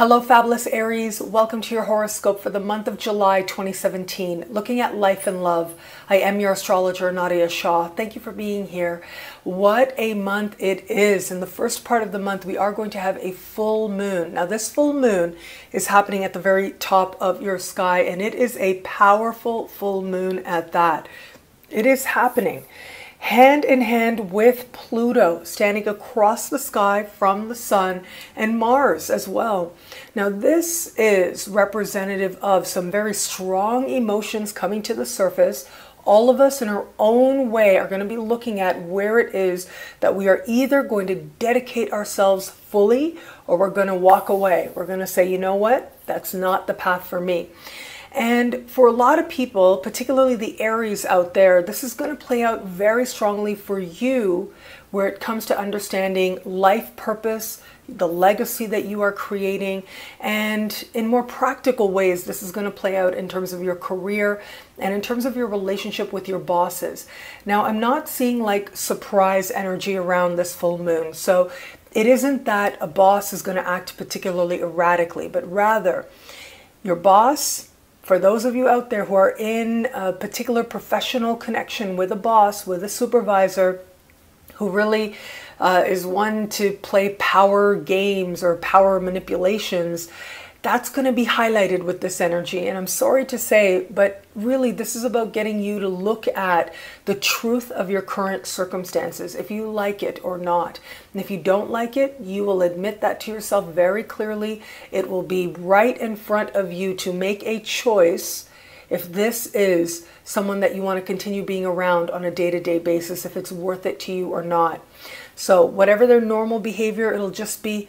Hello, Fabulous Aries. Welcome to your horoscope for the month of July 2017, looking at life and love. I am your astrologer, Nadiya Shah. Thank you for being here. What a month it is. In the first part of the month, we are going to have a full moon. Now, this full moon is happening at the very top of your sky, and it is a powerful full moon at that. It is happening hand in hand with Pluto standing across the sky from the sun and Mars as well. Now this is representative of some very strong emotions coming to the surface. All of us in our own way are going to be looking at where it is that we are either going to dedicate ourselves fully or we're going to walk away. We're going to say, you know what, that's not the path for me. And for a lot of people, particularly the Aries out there, this is going to play out very strongly for you where it comes to understanding life purpose, the legacy that you are creating, and in more practical ways, this is going to play out in terms of your career and in terms of your relationship with your bosses. Now, I'm not seeing like surprise energy around this full moon. So it isn't that a boss is going to act particularly erratically, but rather your boss, for those of you out there who are in a particular professional connection with a boss, with a supervisor, who really is one to play power games or power manipulations, that's going to be highlighted with this energy. And I'm sorry to say, but really this is about getting you to look at the truth of your current circumstances, if you like it or not. And if you don't like it, you will admit that to yourself very clearly. It will be right in front of you to make a choice if this is someone that you want to continue being around on a day-to-day basis, if it's worth it to you or not. So whatever their normal behavior, it'll just be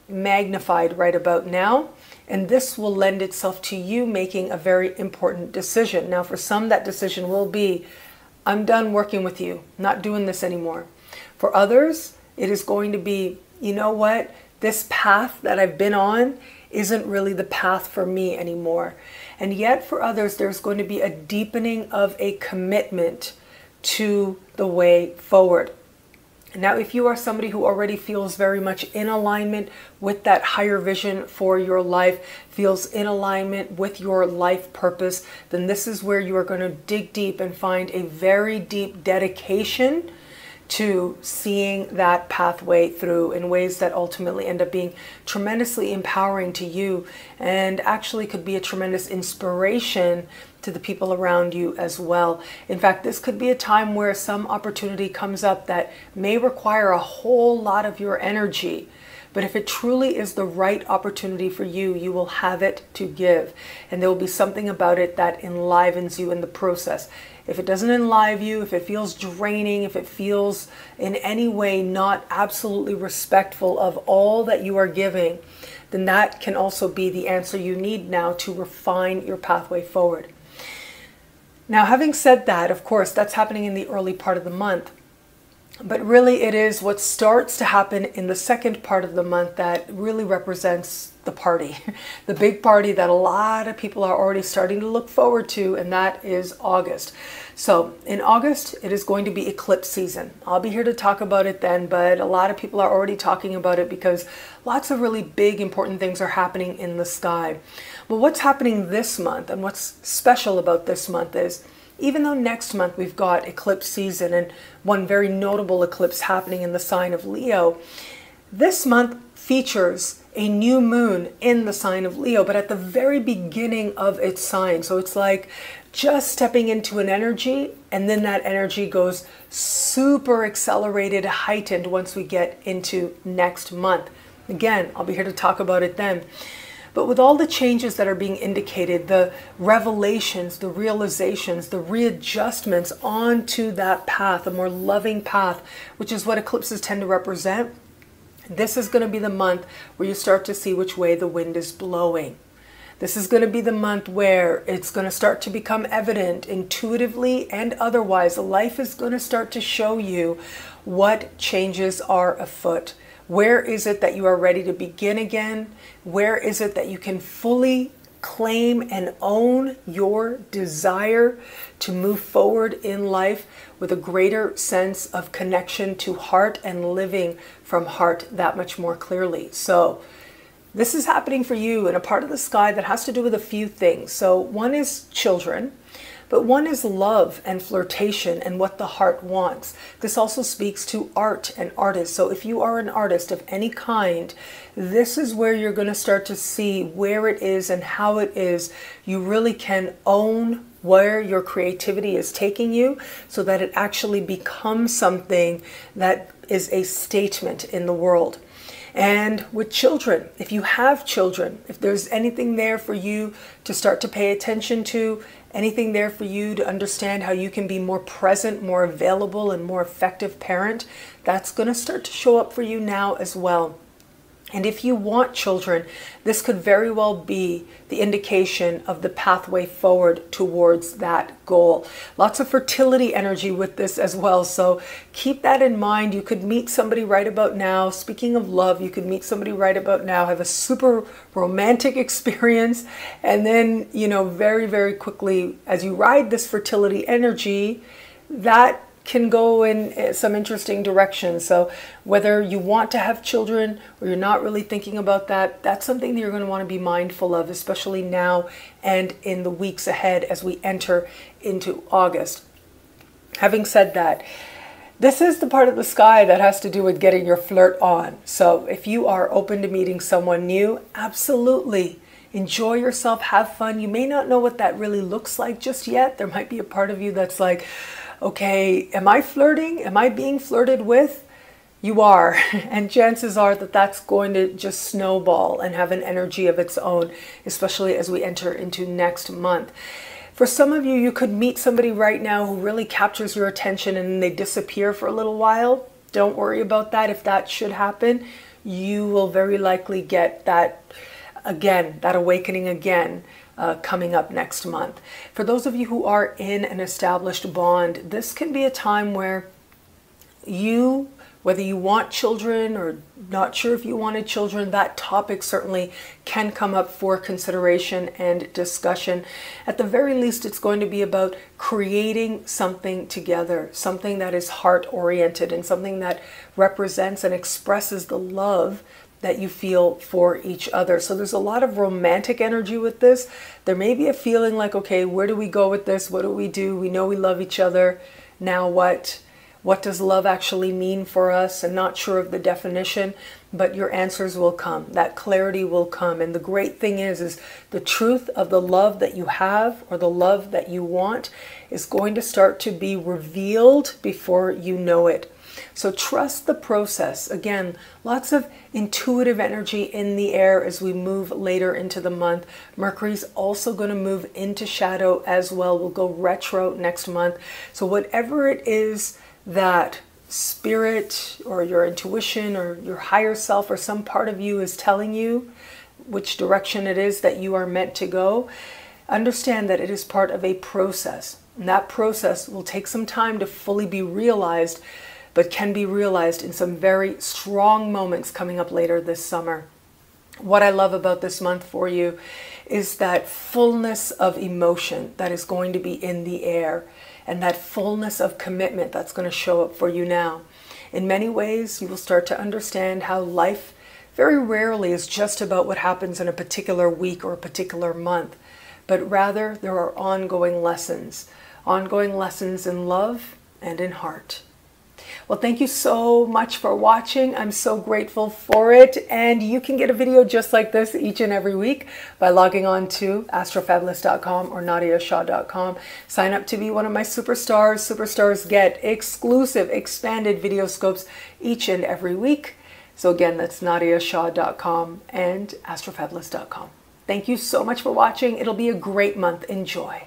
magnified right about now. And this will lend itself to you making a very important decision. Now, for some, that decision will be, I'm done working with you, not doing this anymore. For others, it is going to be, you know what, this path that I've been on isn't really the path for me anymore. And yet for others, there's going to be a deepening of a commitment to the way forward. Now, if you are somebody who already feels very much in alignment with that higher vision for your life, feels in alignment with your life purpose, then this is where you are going to dig deep and find a very deep dedication to seeing that pathway through in ways that ultimately end up being tremendously empowering to you and actually could be a tremendous inspiration to the people around you as well. In fact, this could be a time where some opportunity comes up that may require a whole lot of your energy. But if it truly is the right opportunity for you, you will have it to give. And there will be something about it that enlivens you in the process. If it doesn't enliven you, if it feels draining, if it feels in any way not absolutely respectful of all that you are giving, then that can also be the answer you need now to refine your pathway forward. Now, having said that, of course, that's happening in the early part of the month. But really it is what starts to happen in the second part of the month that really represents the party, the big party that a lot of people are already starting to look forward to, and that is August. So in August, it is going to be eclipse season. I'll be here to talk about it then, but a lot of people are already talking about it because lots of really big, important things are happening in the sky. Well, what's happening this month and what's special about this month is, even though next month we've got eclipse season and one very notable eclipse happening in the sign of Leo, this month features a new moon in the sign of Leo, but at the very beginning of its sign. So it's like just stepping into an energy, and then that energy goes super accelerated, heightened once we get into next month. Again, I'll be here to talk about it then. But with all the changes that are being indicated, the revelations, the realizations, the readjustments onto that path, a more loving path, which is what eclipses tend to represent, this is going to be the month where you start to see which way the wind is blowing. This is going to be the month where it's going to start to become evident intuitively and otherwise. Life is going to start to show you what changes are afoot. Where is it that you are ready to begin again? Where is it that you can fully claim and own your desire to move forward in life with a greater sense of connection to heart and living from heart that much more clearly? So This is happening for you in a part of the sky that has to do with a few things. So one is children, but one is love and flirtation and what the heart wants. This also speaks to art and artists. So if you are an artist of any kind, this is where you're going to start to see where it is and how it is. You really can own where your creativity is taking you so that it actually becomes something that is a statement in the world. And with children, if you have children, if there's anything there for you to start to pay attention to, anything there for you to understand how you can be more present, more available, and more effective parent, that's going to start to show up for you now as well. And if you want children, this could very well be the indication of the pathway forward towards that goal. Lots of fertility energy with this as well. So keep that in mind. You could meet somebody right about now. Speaking of love, you could meet somebody right about now, have a super romantic experience. And then, you know, very, very quickly, as you ride this fertility energy, that can go in some interesting directions. So whether you want to have children or you're not really thinking about that, that's something that you're going to want to be mindful of, especially now and in the weeks ahead as we enter into August. Having said that, this is the part of the sky that has to do with getting your flirt on. So if you are open to meeting someone new, absolutely. Enjoy yourself, have fun. You may not know what that really looks like just yet. There might be a part of you that's like, okay, am I flirting? Am I being flirted with? You are. And chances are that that's going to just snowball and have an energy of its own, especially as we enter into next month. For some of you, you could meet somebody right now who really captures your attention and they disappear for a little while. Don't worry about that. If that should happen, you will very likely get that again, that awakening again. Coming up next month. For those of you who are in an established bond, this can be a time where you, whether you want children or not sure if you wanted children, that topic certainly can come up for consideration and discussion. At the very least, it's going to be about creating something together, something that is heart-oriented and something that represents and expresses the love that you feel for each other. So there's a lot of romantic energy with this. There may be a feeling like, okay, where do we go with this? What do? We know we love each other. Now what? What does love actually mean for us? I'm not sure of the definition, but your answers will come. That clarity will come. And the great thing is the truth of the love that you have or the love that you want is going to start to be revealed before you know it. So trust the process. Again, lots of intuitive energy in the air as we move later into the month. Mercury's also going to move into shadow as well. We'll go retro next month. So whatever it is that spirit or your intuition or your higher self or some part of you is telling you which direction it is that you are meant to go, understand that it is part of a process. And that process will take some time to fully be realized, but can be realized in some very strong moments coming up later this summer. What I love about this month for you is that fullness of emotion that is going to be in the air and that fullness of commitment that's going to show up for you now. In many ways, you will start to understand how life very rarely is just about what happens in a particular week or a particular month, but rather there are ongoing lessons in love and in heart. Well, thank you so much for watching. I'm so grateful for it. And you can get a video just like this each and every week by logging on to astrofabulous.com or nadiyashah.com. Sign up to be one of my superstars. Superstars get exclusive expanded video scopes each and every week. So again, that's nadiyashah.com and astrofabulous.com. Thank you so much for watching. It'll be a great month. Enjoy.